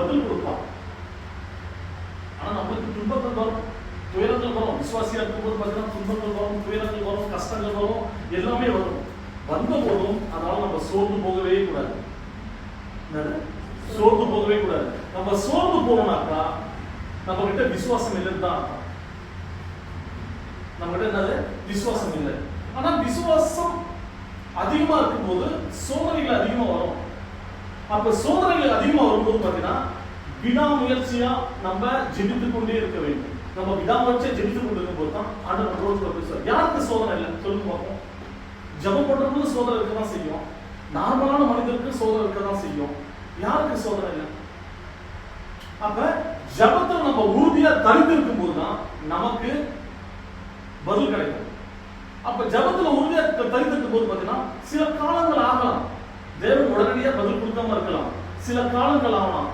பதில் கொடுப்பான். ஆனா நம்மளுக்கு துன்பங்கள் வரும், துயரங்கள் வரும். விசுவாசியா இருக்கும்போது பார்த்தீங்கன்னா துன்பங்கள் வரும், துயரங்கள் வரும், கஷ்டங்கள் வரும், எல்லாமே வரும். வந்த போதும் அதனால நம்ம சோர்ந்து போகவே கூடாது. சோர்ந்து போகவே கூடாது. நம்ம சோர்ந்து போனோம்னாக்கா நம்ம கிட்ட விசுவாசம் இல்லைன்னு தான் அர்த்தம். நம்ம கிட்ட என்னது? விசுவாசம் இல்லை. ஆனா விசுவாசம் அதிகமா இருக்கும்போது சோதனைகள் அதிகமா வரும். அப்ப சோதனைகள் அதிகமா வரும்போது பார்த்தீங்கன்னா விடாமுயற்சியா நம்ம ஜெபித்து கொண்டே இருக்க வேண்டும். நம்ம விடாமுயற்சியா ஜெபித்து கொண்டு இருக்கும்போது தான் ஆண்டவர் நம்மளோட பேசுவார். யாருக்கு சோதனை இல்லை சொல்லுங்க பார்ப்போம். ஜெபம் பண்றவங்களுக்கு சோதனை இருக்கதான் செய்யும், நார்மலான மனிதருக்கு சோதனை இருக்கதான் செய்யும். யாருக்கு சோதனை இல்லை? அப்ப ஜெபத்தில் நம்ம உறுதியா தரித்து இருக்கும் போதுதான் நமக்கு பதில் கிடைக்கும். அப்ப ஜெபத்துல உறுதியா தரித்து இருக்கும் போது பார்த்தீங்கன்னா சில காலங்கள் ஆகலாம், தேவன் உடனடியா பதில் கொடுக்காம இருக்கலாம், சில காலங்கள் ஆகலாம்.